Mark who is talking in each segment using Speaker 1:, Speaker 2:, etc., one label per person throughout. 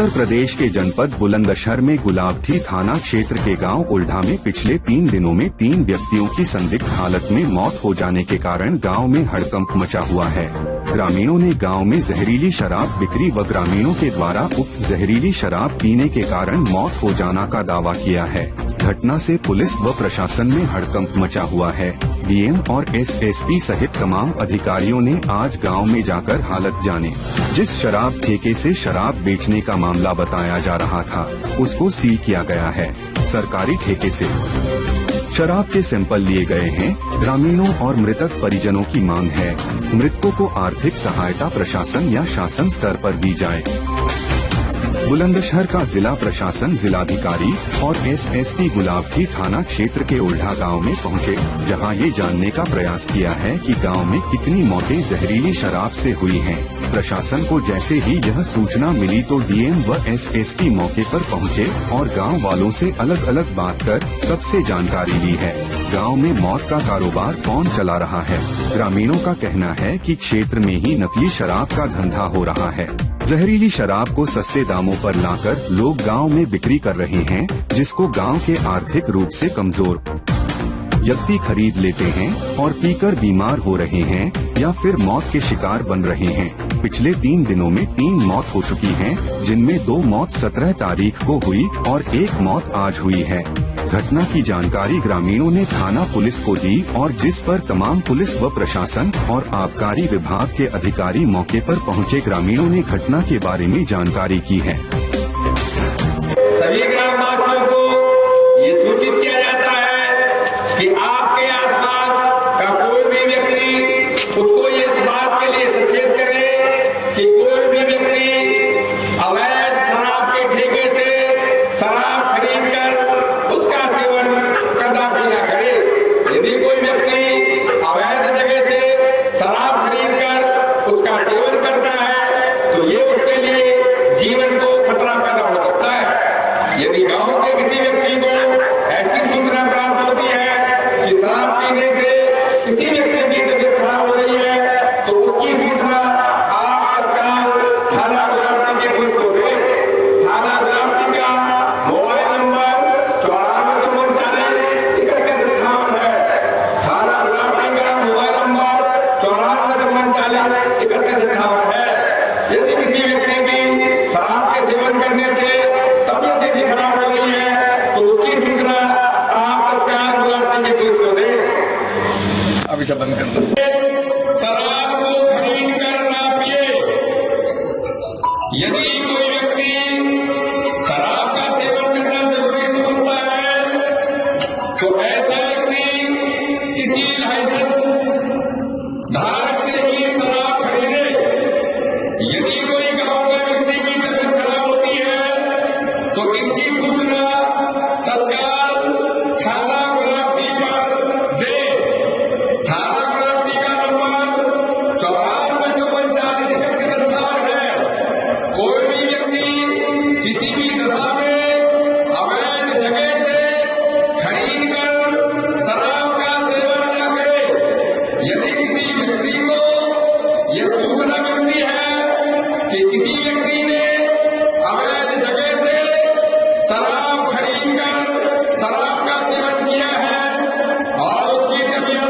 Speaker 1: उत्तर प्रदेश के जनपद बुलंदशहर में गुलाबथी थाना क्षेत्र के गांव उल्ढा में पिछले 3 दिनों में 3 व्यक्तियों की संदिग्ध हालत में मौत हो जाने के कारण गांव में हड़कंप मचा हुआ है। ग्रामीणों ने गांव में जहरीली शराब बिक्री व ग्रामीणों के द्वारा उक्त जहरीली शराब पीने के कारण मौत हो जाना का दावा किया है। घटना से पुलिस व प्रशासन में हड़कंप मचा हुआ है। डीएम और एसएसपी सहित तमाम अधिकारियों ने आज गांव में जाकर हालत जाने। जिस शराब ठेके से शराब बेचने का मामला बताया जा रहा था, उसको सील किया गया है। सरकारी ठेके से शराब के सैंपल लिए गए हैं। ग्रामीणों और मृतक परिजनों की मांग है, मृतकों को आर्थिक सहायता प्रशासन या शासन स्तर पर दी जाए। बुलंदशहर का जिला प्रशासन जिलाधिकारी और एसएसपी गुलाबथी थाना क्षेत्र के उल्ढा गांव में पहुंचे, जहां ये जानने का प्रयास किया है कि गांव में कितनी मौतें जहरीली शराब से हुई हैं। प्रशासन को जैसे ही यह सूचना मिली तो डीएम व एसएसपी मौके पर पहुंचे और गांव वालों से अलग अलग बात कर सबसे जानकारी ली है। गांव में मौत का कारोबार कौन चला रहा है? ग्रामीणों का कहना है कि क्षेत्र में ही नकली शराब का धंधा हो रहा है। जहरीली शराब को सस्ते दामों पर लाकर लोग गांव में बिक्री कर रहे हैं, जिसको गांव के आर्थिक रूप से कमजोर व्यक्ति खरीद लेते हैं और पीकर बीमार हो रहे हैं या फिर मौत के शिकार बन रहे हैं। पिछले 3 दिनों में 3 मौत हो चुकी हैं, जिनमें 2 मौत 17 तारीख को हुई और 1 मौत आज हुई है। घटना की जानकारी ग्रामीणों ने थाना पुलिस को दी और जिस पर तमाम पुलिस व प्रशासन और आबकारी विभाग के अधिकारी मौके पर पहुंचे। ग्रामीणों ने घटना के बारे में जानकारी की है।
Speaker 2: सभी ग्रामवासियों को ये सूचित किया जाता है कि आपके आसपास का कोई भी व्यक्ति उसको ये इस बात के लिए सचेत करे कि कोई भी व्यक्ति अवैध शराब के ठेके से शराब खरीद कर उसका सेवन कदापि न करे। यदि कोई व्यक्ति अवैध जगह से शराब खरीद कर उसका सेवन करता है तो ये उसके लिए जीवन को खतरा पैदा हो सकता है। यदि गांव के किसी व्यक्ति को ऐसी सूचना प्राप्त होती है कि शराब पीने से किसी व्यक्ति की तबीयत खराब हो रही है तो उसकी सूचना आप तत्काल थाना गुलाबथी के पुलिस को दें। थाना गुलाबथी का मोबाइल नंबर 94 31 है। थाना गुलाबथी का मोबाइल नंबर 94 31 है। यदि किसी व्यक्ति की शराब के सेवन करने से तबीयत यदि खराब हो रही है तो उसकी सूचना आप तत्काल गुलाबथी के पुलिस को दें। अभी बंद कर दो। शराब को खरीद कर ना पिए। यदि कोई व्यक्ति शराब का सेवन करना जरूरी समझता है तो ऐसा व्यक्ति किसी लाइसेंस धारक से ही शराब खरीदे। यदि कोई गांव का व्यक्ति की तबीयत खराब होती है तो इसकी सूचना तत्काल थाना गुलाबथी पर दे। थाना गुलाबथी का नंबर 94 54 है। कोई भी व्यक्ति किसी भी दशा में अवैध जगह से खरीद कर शराब का सेवन न करे। यदि किसी व्यक्ति को यह सूचना मिलती है कि किसी व्यक्ति ने अवैध जगह से शराब खरीद कर शराब का सेवन किया है और उसकी तबीयत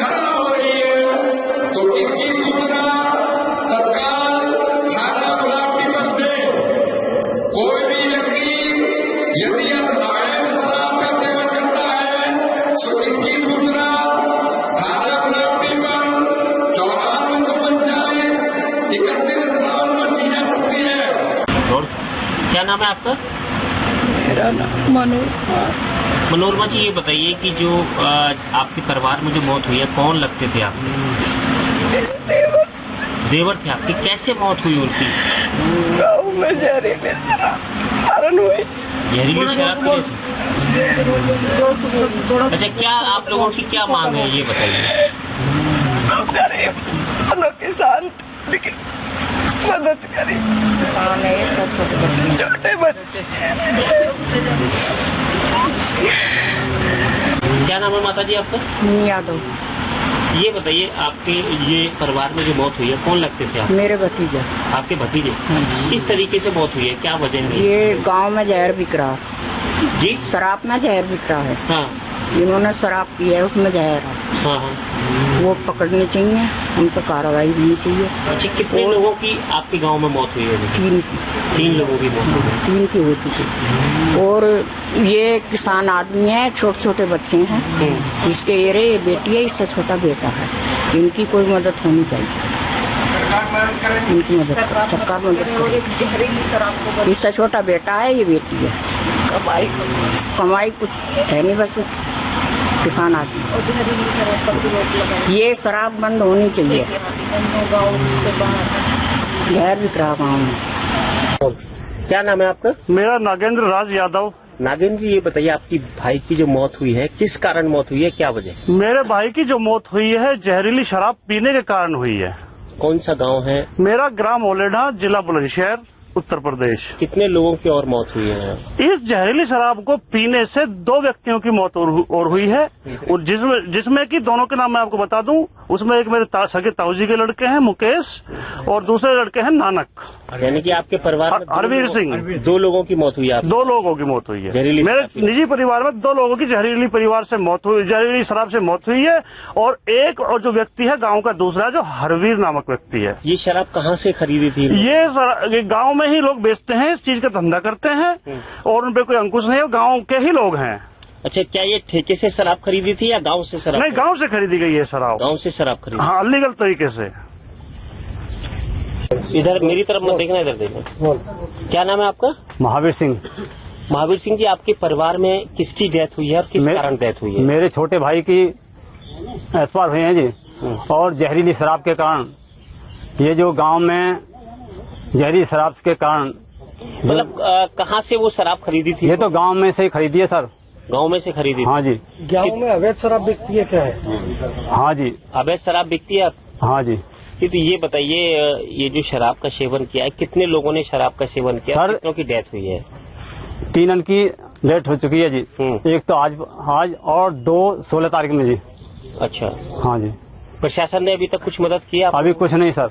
Speaker 2: खराब हो रही है तो इसकी सूचना तत्काल थाना गुलाबथी पर दे। कोई भी व्यक्ति यदि अवैध शराब का सेवन करता है तो इसकी सूचना थाना गुलाबथी पर 94 54 31 पर दी जा सकती है।
Speaker 3: और क्या नाम है आपका?
Speaker 4: मेरा नाम
Speaker 3: मनोरमा जी, ये बताइए कि जो आपके परिवार में जो मौत हुई है, कौन लगते थे आप? देवर थे आपके। कैसे मौत हुई उनकी?
Speaker 4: गाँव में जहरीले शराब कारण हुई।
Speaker 3: जहरीली शराब की? अच्छा, क्या आप लोगों की क्या मांग है ये बताइए।
Speaker 4: गरीब दोनों किसान लेकिन मदद करें। छोटे बच्चे।
Speaker 3: क्या नाम है माता जी आपका?
Speaker 5: यादव।
Speaker 3: ये बताइए, आपके ये परिवार में जो मौत हुई है, कौन लगते थे आप?
Speaker 4: मेरे भतीजा।
Speaker 3: आपके भतीजे? किस तरीके से मौत हुई है, क्या वजह है?
Speaker 4: ये गांव में जहर बिक रहा
Speaker 3: जी?
Speaker 4: शराब में जहर बिक रहा है।
Speaker 3: हाँ
Speaker 4: इन्होंने शराब पी है, उसमें जहर है।
Speaker 3: हाँ हाँ।
Speaker 4: वो पकड़ने चाहिए, उन पर कार्रवाई होनी चाहिए।
Speaker 3: अच्छा, कितने लोगों की आपके गांव में मौत हुई है?
Speaker 4: 3
Speaker 3: लोगों की मौत हुई है।
Speaker 4: 3 की हो चुकी। और ये किसान आदमी है, छोटे छोटे बच्चे हैं। इसके ये बेटी है, इससे छोटा बेटा है। इनकी कोई मदद होनी चाहिए, इनकी मदद करो, सरकार मदद करे। इससे छोटा बेटा है, ये बेटी है। कमाई कुछ है नहीं, बस किसान आदमी। ये शराब बंद होनी चाहिए। जहर बिक रहा गाँव में।
Speaker 3: क्या नाम है आपका?
Speaker 5: मेरा नागेंद्र राज यादव।
Speaker 3: नागेंद्र जी, ये बताइए, आपकी भाई की जो मौत हुई है, किस कारण मौत हुई है, क्या वजह?
Speaker 5: मेरे भाई की जो मौत हुई है जहरीली शराब पीने के कारण हुई है।
Speaker 3: कौन सा गांव है?
Speaker 5: मेरा ग्राम ओलेढ़ा, जिला बुलंदशहर, उत्तर प्रदेश।
Speaker 3: कितने लोगों की और मौत हुई है?
Speaker 5: इस जहरीली शराब को पीने से 2 व्यक्तियों की मौत और हुई है, और जिसमें कि दोनों के नाम मैं आपको बता दूं। उसमें एक मेरे सगे ताऊजी के लड़के हैं मुकेश, और दूसरे लड़के हैं नानक,
Speaker 3: यानी कि आपके परिवार में
Speaker 5: हरवीर सिंह।
Speaker 3: 2 लोगों की मौत हुई है।
Speaker 5: 2 लोगों की मौत हुई है।
Speaker 3: जहरीली
Speaker 5: मेरे निजी परिवार में 2 लोगों की जहरीली शराब से मौत हुई है, और एक और जो व्यक्ति है गांव का दूसरा, जो हरवीर नामक व्यक्ति है।
Speaker 3: ये शराब कहाँ से खरीदी थी?
Speaker 5: ये गांव में ही लोग बेचते हैं, इस चीज का धंधा करते हैं, और उन पे कोई अंकुश नहीं है, गांव के ही लोग हैं।
Speaker 3: अच्छा, क्या ये ठेके से शराब खरीदी थी या गांव से शराब?
Speaker 5: नहीं, गांव से खरीदी गई है शराब।
Speaker 3: गांव से शराब खरीदी?
Speaker 5: हाँ, अलीगल तरीके से।
Speaker 3: इधर मेरी तरफ मत देखना, इधर देखना। क्या नाम है आपका?
Speaker 6: महावीर सिंह।
Speaker 3: महावीर सिंह जी, आपके परिवार में किसकी डेथ हुई है और किस कारण डेथ हुई है?
Speaker 6: मेरे छोटे भाई की एक्सपायर हुई है जी, और जहरीली शराब के कारण। ये जो गांव में जहरीली शराब के कारण,
Speaker 3: मतलब कहाँ से वो शराब खरीदी थी?
Speaker 6: ये तो गांव में से ही खरीदी है सर।
Speaker 3: गांव में से खरीदी?
Speaker 6: हाँ जी।
Speaker 5: गांव में अवैध शराब बिकती है क्या है?
Speaker 6: हाँ जी।
Speaker 3: अवैध शराब बिकती है?
Speaker 6: हाँ जी।
Speaker 3: तो ये बताइए, ये जो शराब का सेवन किया है, कितने लोगों ने शराब का सेवन किया?
Speaker 6: सर,
Speaker 3: कितनों की डेथ हुई है?
Speaker 6: 3 की डेथ हो चुकी है जी। एक तो आज और 2 16 तारीख में जी।
Speaker 3: अच्छा।
Speaker 6: हाँ जी।
Speaker 3: प्रशासन ने अभी तक कुछ मदद किया?
Speaker 6: अभी कुछ नहीं सर।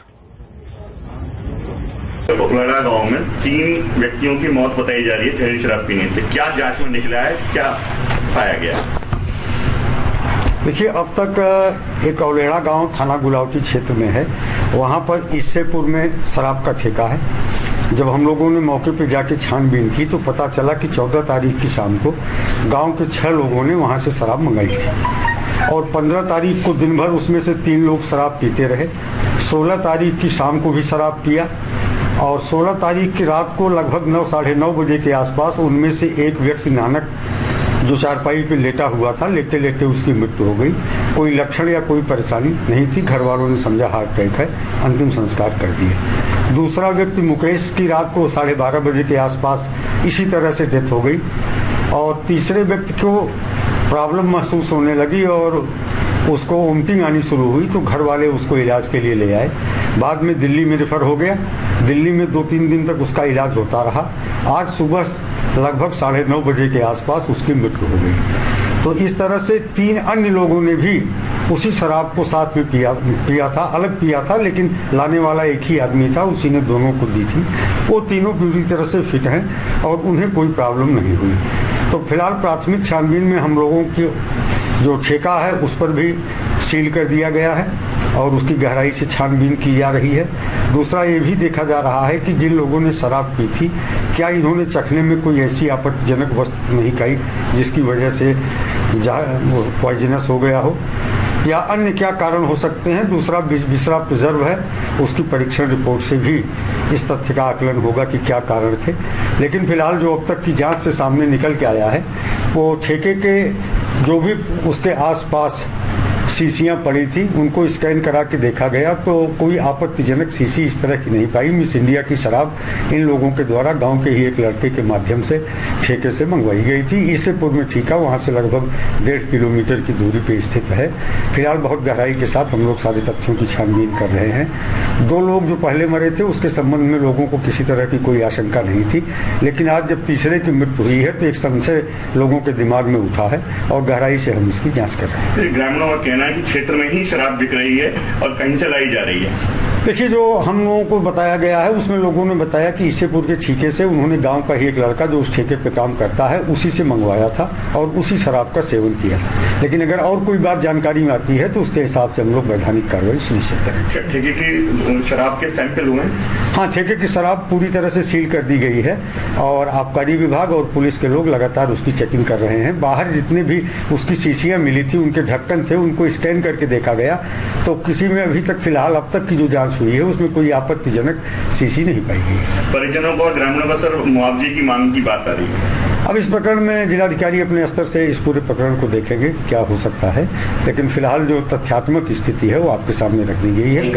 Speaker 7: ओलेढ़ा गांव में 3 व्यक्तियों की मौत बताई जा रही है जहरीली शराब पीने से। क्या जांच में निकला है, क्या पाया गया?
Speaker 8: देखिए, अब तक एक ओलेढ़ा गांव थाना गुलावटी क्षेत्र में है, वहां पर इससेपुर में शराब का ठेका है। जब हम लोगों ने मौके पर जाके छानबीन की तो पता चला कि 14 तारीख की शाम को गांव के 6 लोगों ने वहां से शराब मंगाई थी, और 15 तारीख को दिन भर उसमें से 3 लोग शराब पीते रहे। 16 तारीख की शाम को भी शराब पिया, और 16 तारीख की रात को लगभग 9 साढ़े 9 बजे के आसपास उनमें से एक व्यक्ति नानक, जो चारपाई पे लेटा हुआ था, लेटे लेटे उसकी मृत्यु हो गई। कोई लक्षण या कोई परेशानी नहीं थी, घर वालों ने समझा हार्ट अटैक है, अंतिम संस्कार कर दिए। दूसरा व्यक्ति मुकेश की रात को 12:30 बजे के आसपास इसी तरह से डेथ हो गई, और तीसरे व्यक्ति को प्रॉब्लम महसूस होने लगी और उसको वोमिटिंग आनी शुरू हुई, तो घर वाले उसको इलाज के लिए ले आए। बाद में दिल्ली में रेफर हो गया। दिल्ली में 2-3 दिन तक उसका इलाज होता रहा। आज सुबह लगभग 9:30 बजे के आसपास उसकी मृत्यु हो गई। तो इस तरह से 3 अन्य लोगों ने भी उसी शराब को साथ में पिया था, अलग पिया था, लेकिन लाने वाला एक ही आदमी था, उसी ने दोनों को दी थी। वो तीनों पूरी तरह से फिट हैं और उन्हें कोई प्रॉब्लम नहीं हुई। तो फिलहाल प्राथमिक छानबीन में हम लोगों की जो ठेका है उस पर भी सील कर दिया गया है और उसकी गहराई से छानबीन की जा रही है। दूसरा ये भी देखा जा रहा है कि जिन लोगों ने शराब पी थी, क्या इन्होंने चखने में कोई ऐसी आपत्तिजनक वस्तु नहीं खाई जिसकी वजह से पॉइजनस हो गया हो, या अन्य क्या कारण हो सकते हैं। दूसरा विसरा प्रिजर्व है, उसकी परीक्षण रिपोर्ट से भी इस तथ्य का आकलन होगा कि क्या कारण थे। लेकिन फिलहाल जो अब तक की जांच से सामने निकल के आया है, वो ठेके के जो भी उसके आसपास शीशियां पड़ी थी उनको स्कैन करा के देखा गया तो कोई आपत्तिजनक शीशी इस तरह की नहीं पाई। मिस इंडिया की शराब इन लोगों के द्वारा गांव के ही एक लड़के के माध्यम से ठेके से मंगवाई गई थी। इससेपुर में ठीका वहां से लगभग 1.5 किलोमीटर की दूरी पे स्थित है। फिलहाल बहुत गहराई के साथ हम लोग सारे तथ्यों की छानबीन कर रहे हैं। 2 लोग जो पहले मरे थे उसके संबंध में लोगों को किसी तरह की कोई आशंका नहीं थी, लेकिन आज जब तीसरे की मृत्यु हुई है तो एक संशय लोगों के दिमाग में उठा है और गहराई से हम इसकी जाँच कर रहे हैं।
Speaker 7: ग्रामीणों का कहना कहना है कि क्षेत्र में ही शराब बिक रही है और कहीं से लाई जा रही है।
Speaker 8: देखिए, जो हम लोगों को बताया गया है उसमें लोगों ने बताया कि इससेपुर के ठेके से उन्होंने गांव का ही एक लड़का जो उस ठेके पे काम करता है उसी से मंगवाया था और उसी शराब का सेवन किया। लेकिन अगर और कोई बात जानकारी में आती है तो उसके हिसाब से हम लोग वैधानिक कार्रवाई सुनिश्चित करेंगे।
Speaker 7: ठेके की शराब के सैंपल हुए?
Speaker 8: हाँ, ठेके की शराब पूरी तरह से सील कर दी गई है और आबकारी विभाग और पुलिस के लोग लगातार उसकी चेकिंग कर रहे हैं। बाहर जितने भी उसकी शीशियां मिली थी, उनके ढक्कन थे, उनको स्कैन करके देखा गया तो किसी में अभी तक फिलहाल अब तक की जो जांच हुई है उसमें कोई आपत्तिजनक शीशी नहीं पाई गई है।
Speaker 7: परिजनों को और ग्रामीणों का सर मुआवजे की मांग की बात आ रही है।
Speaker 8: अब इस प्रकरण में जिलाधिकारी अपने स्तर से इस पूरे प्रकरण को देखेंगे क्या हो सकता है, लेकिन फिलहाल जो तथ्यात्मक स्थिति है वो आपके सामने रख दी गई है।